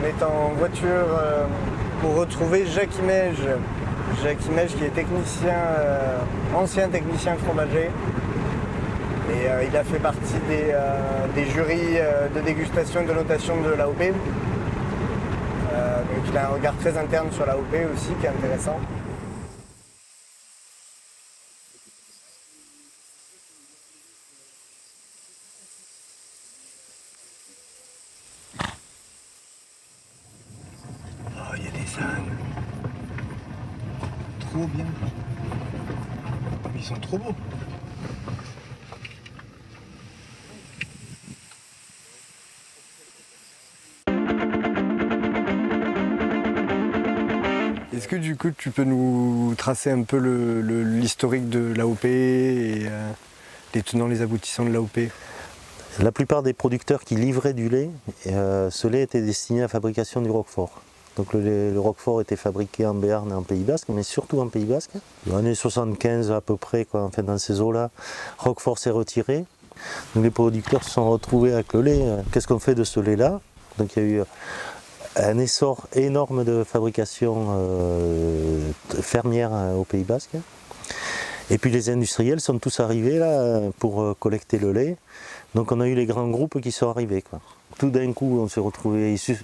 est en voiture pour retrouver Jacques Imège. Jacques Imège qui est technicien, ancien technicien fromager. Et il a fait partie des jurys de dégustation et de notation de l'AOP. Donc il a un regard très interne sur l'AOP aussi qui est intéressant. Oh, il y a des ânes. Trop bien. Ils sont trop beaux. Est-ce que du coup tu peux nous tracer un peu l'historique de l'AOP et les tenants, les aboutissants de l'AOP? La plupart des producteurs qui livraient du lait, ce lait était destiné à la fabrication du Roquefort. Donc le Roquefort était fabriqué en Béarn et en Pays Basque, mais surtout en Pays Basque. Dans les années 75 à peu près, quoi, enfin, dans ces eaux-là, Roquefort s'est retiré. Donc les producteurs se sont retrouvés avec le lait. Qu'est-ce qu'on fait de ce lait-là? Donc il y a eu un essor énorme de fabrication fermière au Pays Basque. Et puis les industriels sont tous arrivés là pour collecter le lait. Donc on a eu les grands groupes qui sont arrivés, quoi. Tout d'un coup,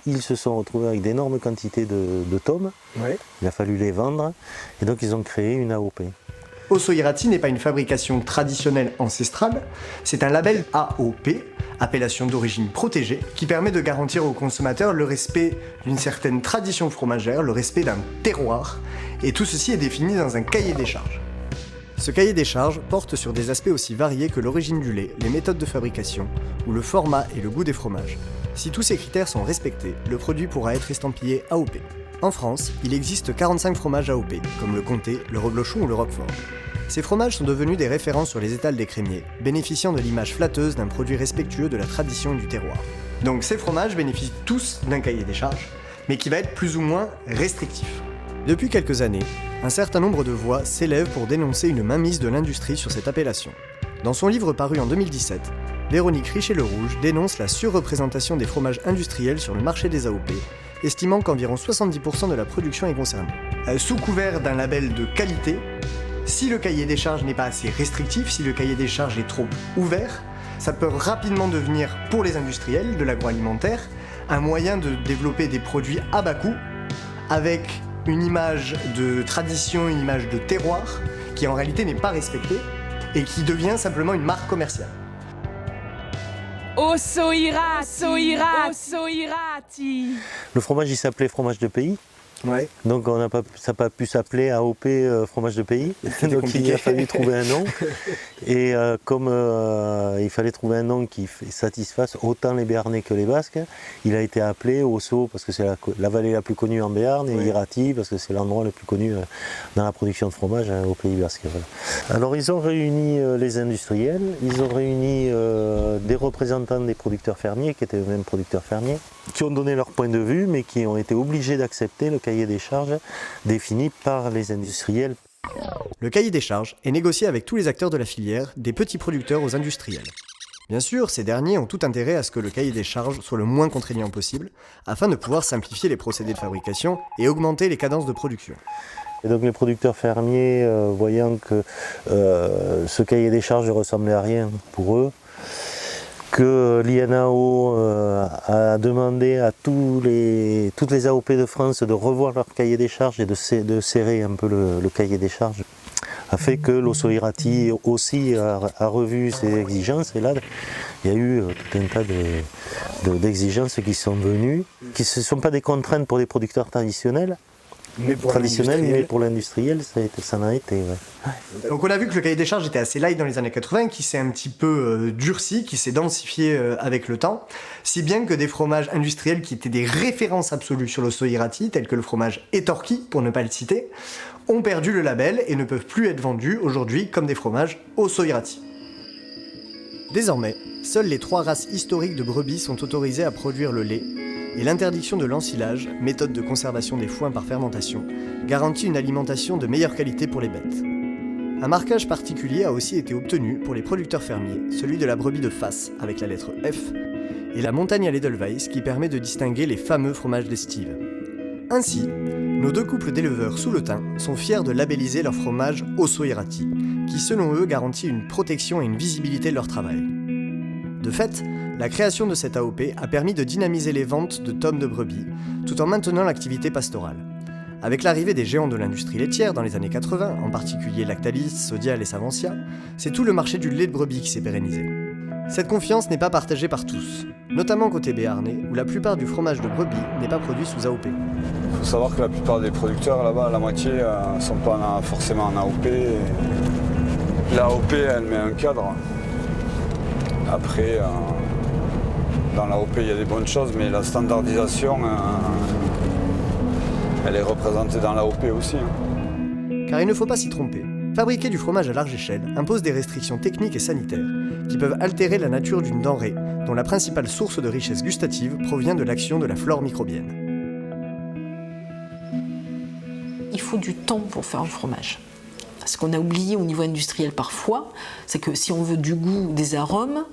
ils se sont retrouvés avec d'énormes quantités de tomes. Oui. Il a fallu les vendre. Et donc ils ont créé une AOP. Osso-Iraty n'est pas une fabrication traditionnelle ancestrale, c'est un label AOP, appellation d'origine protégée, qui permet de garantir aux consommateurs le respect d'une certaine tradition fromagère, le respect d'un terroir, et tout ceci est défini dans un cahier des charges. Ce cahier des charges porte sur des aspects aussi variés que l'origine du lait, les méthodes de fabrication, ou le format et le goût des fromages. Si tous ces critères sont respectés, le produit pourra être estampillé AOP. En France, il existe 45 fromages AOP, comme le comté, le reblochon ou le roquefort. Ces fromages sont devenus des références sur les étals des crémiers, bénéficiant de l'image flatteuse d'un produit respectueux de la tradition et du terroir. Donc ces fromages bénéficient tous d'un cahier des charges, mais qui va être plus ou moins restrictif. Depuis quelques années, un certain nombre de voix s'élèvent pour dénoncer une mainmise de l'industrie sur cette appellation. Dans son livre paru en 2017, Véronique Richer-Le-Rouge dénonce la surreprésentation des fromages industriels sur le marché des AOP, estimant qu'environ 70% de la production est concernée. Sous couvert d'un label de qualité, si le cahier des charges n'est pas assez restrictif, si le cahier des charges est trop ouvert, ça peut rapidement devenir, pour les industriels de l'agroalimentaire, un moyen de développer des produits à bas coût, avec une image de tradition, une image de terroir, qui en réalité n'est pas respectée, et qui devient simplement une marque commerciale. Osso-Iraty. Le fromage, il s'appelait fromage de pays. Ouais. Donc ça n'a pas pu s'appeler AOP fromage de pays. Donc compliqué. il a fallu trouver un nom. Et comme il fallait trouver un nom qui satisfasse autant les Béarnais que les Basques, il a été appelé Osso parce que c'est la vallée la plus connue en Béarn, et Iraty parce que c'est l'endroit le plus connu dans la production de fromage au Pays Basque. Voilà. Alors ils ont réuni les industriels, ils ont réuni des représentants des producteurs fermiers qui étaient eux-mêmes producteurs fermiers, qui ont donné leur point de vue mais qui ont été obligés d'accepter le cahier des charges défini par les industriels. Le cahier des charges est négocié avec tous les acteurs de la filière, des petits producteurs aux industriels. Bien sûr, ces derniers ont tout intérêt à ce que le cahier des charges soit le moins contraignant possible, afin de pouvoir simplifier les procédés de fabrication et augmenter les cadences de production. Et donc les producteurs fermiers, voyant que ce cahier des charges ne ressemblait à rien pour eux, que l'INAO a demandé à toutes les AOP de France de revoir leur cahier des charges et de serrer un peu le cahier des charges, a fait que l'Osso-Iraty aussi a revu ses exigences. Et là, il y a eu tout un tas d'exigences qui sont venues, qui ne sont pas des contraintes pour les producteurs traditionnels, mais pour l'industriel, ça en a été. Ouais. Donc on a vu que le cahier des charges était assez light dans les années 80, qui s'est un petit peu durci, qui s'est densifié avec le temps, si bien que des fromages industriels qui étaient des références absolues sur l'Osso-Iraty, tels que le fromage Etorki, pour ne pas le citer, ont perdu le label et ne peuvent plus être vendus aujourd'hui comme des fromages Osso-Iraty. Désormais, seules les 3 races historiques de brebis sont autorisées à produire le lait, et l'interdiction de l'ensilage, méthode de conservation des foins par fermentation, garantit une alimentation de meilleure qualité pour les bêtes. Un marquage particulier a aussi été obtenu pour les producteurs fermiers, celui de la brebis de face avec la lettre F, et la montagne à l'Edelweiss qui permet de distinguer les fameux fromages d'estive. Ainsi, nos 2 couples d'éleveurs sous le thym sont fiers de labelliser leur fromage Osso Irati, qui selon eux garantit une protection et une visibilité de leur travail. De fait, la création de cette AOP a permis de dynamiser les ventes de tomes de brebis, tout en maintenant l'activité pastorale. Avec l'arrivée des géants de l'industrie laitière dans les années 80, en particulier Lactalis, Sodial et Savencia, c'est tout le marché du lait de brebis qui s'est pérennisé. Cette confiance n'est pas partagée par tous, notamment côté béarnais, où la plupart du fromage de brebis n'est pas produit sous AOP. Il faut savoir que la plupart des producteurs là-bas, la moitié, ne sont pas forcément en AOP. L'AOP, elle met un cadre. Après, dans l'AOP, il y a des bonnes choses, mais la standardisation, elle est représentée dans l'AOP aussi. Car il ne faut pas s'y tromper. Fabriquer du fromage à large échelle impose des restrictions techniques et sanitaires qui peuvent altérer la nature d'une denrée dont la principale source de richesse gustative provient de l'action de la flore microbienne. Il faut du temps pour faire un fromage. Ce qu'on a oublié au niveau industriel parfois, c'est que si on veut du goût, des arômes,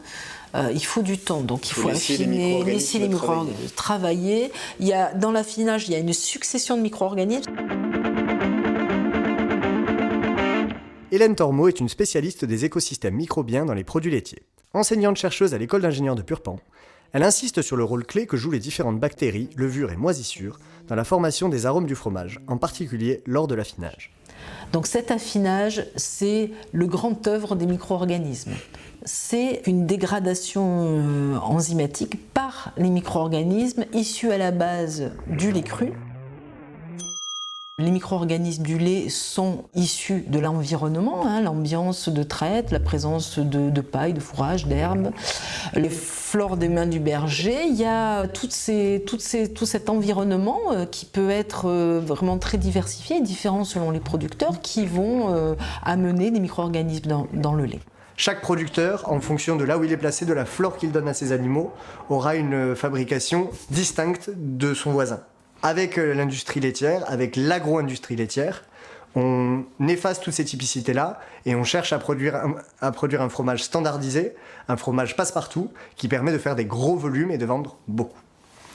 il faut du temps. Donc il faut affiner, laisser les micro-organismes travailler. Dans l'affinage, il y a une succession de micro-organismes. Hélène Tormeau est une spécialiste des écosystèmes microbiens dans les produits laitiers. Enseignante-chercheuse à l'école d'ingénieurs de Purpan, elle insiste sur le rôle clé que jouent les différentes bactéries, levures et moisissures dans la formation des arômes du fromage, en particulier lors de l'affinage. Donc cet affinage, c'est le grand œuvre des micro-organismes. C'est une dégradation enzymatique par les micro-organismes issus à la base du lait cru. Les micro-organismes du lait sont issus de l'environnement, l'ambiance de traite, la présence de paille, de fourrage, d'herbes, les flores des mains du berger. Il y a tout cet environnement qui peut être vraiment très diversifié et différent selon les producteurs qui vont amener des micro-organismes dans le lait. Chaque producteur, en fonction de là où il est placé, de la flore qu'il donne à ses animaux, aura une fabrication distincte de son voisin. Avec l'industrie laitière, avec l'agro-industrie laitière, on efface toutes ces typicités-là et on cherche à produire un fromage standardisé, un fromage passe-partout, qui permet de faire des gros volumes et de vendre beaucoup.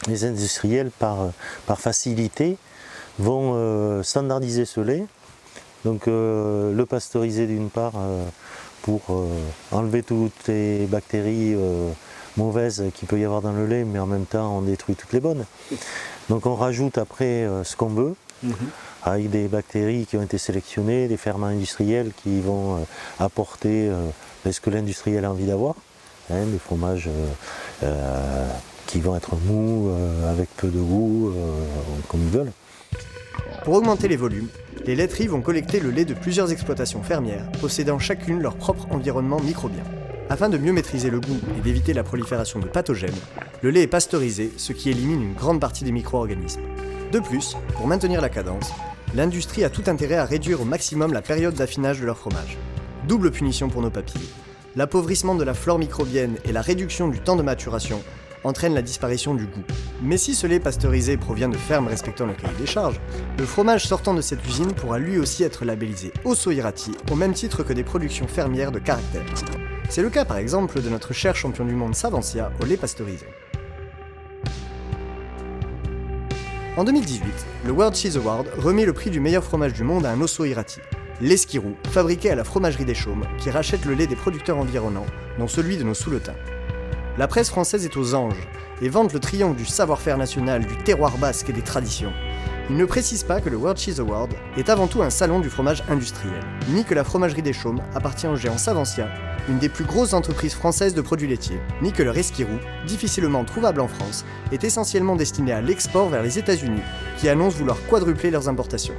Les industriels, par facilité, vont standardiser ce lait, donc le pasteuriser d'une part pour enlever toutes les bactéries mauvaises qu'il peut y avoir dans le lait, mais en même temps on détruit toutes les bonnes. Donc on rajoute après ce qu'on veut, avec des bactéries qui ont été sélectionnées, des ferments industriels qui vont apporter ce que l'industriel a envie d'avoir, des fromages qui vont être mous, avec peu de goût, comme ils veulent. Pour augmenter les volumes, les laiteries vont collecter le lait de plusieurs exploitations fermières, possédant chacune leur propre environnement microbien. Afin de mieux maîtriser le goût et d'éviter la prolifération de pathogènes, le lait est pasteurisé, ce qui élimine une grande partie des micro-organismes. De plus, pour maintenir la cadence, l'industrie a tout intérêt à réduire au maximum la période d'affinage de leur fromage. Double punition pour nos papilles. L'appauvrissement de la flore microbienne et la réduction du temps de maturation entraînent la disparition du goût. Mais si ce lait pasteurisé provient de fermes respectant le cahier des charges, le fromage sortant de cette usine pourra lui aussi être labellisé Osso Irati, au même titre que des productions fermières de caractère. C'est le cas par exemple de notre cher champion du monde Savencia au lait pasteurisé. En 2018, le World Cheese Award remet le prix du meilleur fromage du monde à un Osso Irati, l'esquirou, fabriqué à la fromagerie des Chaumes, qui rachète le lait des producteurs environnants, dont celui de nos sous-le-thym. La presse française est aux anges et vante le triomphe du savoir-faire national, du terroir basque et des traditions. Il ne précise pas que le World Cheese Award est avant tout un salon du fromage industriel, ni que la fromagerie des Chaumes appartient au géant Savencia, une des plus grosses entreprises françaises de produits laitiers, ni que leur esquirou, difficilement trouvable en France, est essentiellement destiné à l'export vers les États-Unis, qui annoncent vouloir quadrupler leurs importations.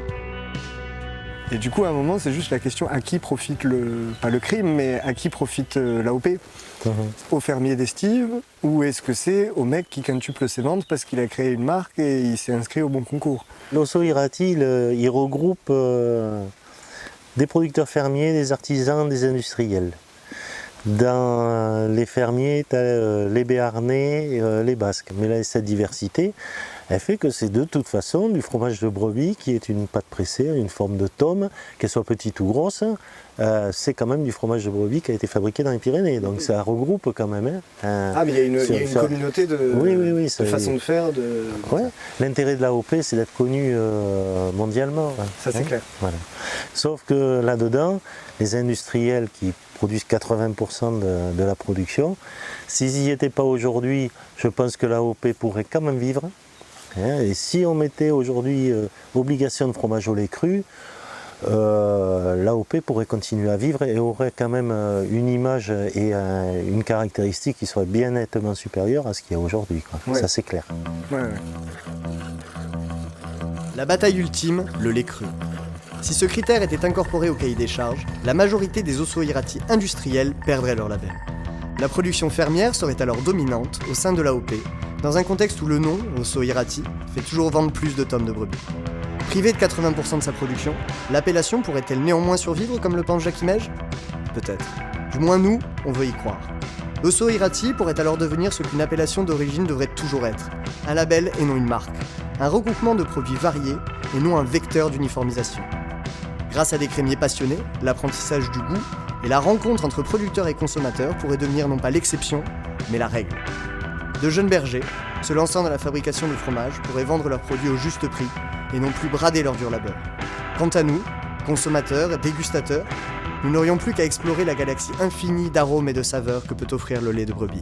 Et du coup, à un moment, c'est juste la question à qui profite pas le crime, mais à qui profite l'AOP ? Aux fermiers d'estive, ou est-ce que c'est au mec qui quintuple ses ventes parce qu'il a créé une marque et il s'est inscrit au bon concours ? L'Osso Irati, il regroupe des producteurs fermiers, des artisans, des industriels. Dans les fermiers, tu as les Béarnais, les Basques. Mais là, cette diversité, elle fait que c'est de toute façon du fromage de brebis qui est une pâte pressée, une forme de tome, qu'elle soit petite ou grosse, c'est quand même du fromage de brebis qui a été fabriqué dans les Pyrénées, donc ça regroupe quand même. Ah, mais il y a une communauté de façon de faire. Ouais. L'intérêt de l'AOP, c'est d'être connu mondialement. Ça, c'est clair. Voilà. Sauf que là-dedans, les industriels qui produisent 80% de la production, s'ils n'y étaient pas aujourd'hui, je pense que l'AOP pourrait quand même vivre. Et si on mettait aujourd'hui obligation de fromage au lait cru, l'AOP pourrait continuer à vivre et aurait quand même une image et une caractéristique qui soit bien nettement supérieure à ce qu'il y a aujourd'hui. Ouais. Ça, c'est clair. Ouais. La bataille ultime, le lait cru. Si ce critère était incorporé au cahier des charges, la majorité des Osso-Iraty industriels perdraient leur label. La production fermière serait alors dominante au sein de l'AOP, dans un contexte où le nom, Osso-Iraty, fait toujours vendre plus de tomes de brebis. Privée de 80% de sa production, l'appellation pourrait-elle néanmoins survivre comme le pense Jacques Image ? Peut-être. Du moins nous, on veut y croire. Osso-Iraty pourrait alors devenir ce qu'une appellation d'origine devrait toujours être, un label et non une marque, un regroupement de produits variés et non un vecteur d'uniformisation. Grâce à des crémiers passionnés, l'apprentissage du goût et la rencontre entre producteurs et consommateurs pourraient devenir non pas l'exception, mais la règle. De jeunes bergers, se lançant dans la fabrication de fromage, pourraient vendre leurs produits au juste prix et non plus brader leur dur labeur. Quant à nous, consommateurs et dégustateurs, nous n'aurions plus qu'à explorer la galaxie infinie d'arômes et de saveurs que peut offrir le lait de brebis.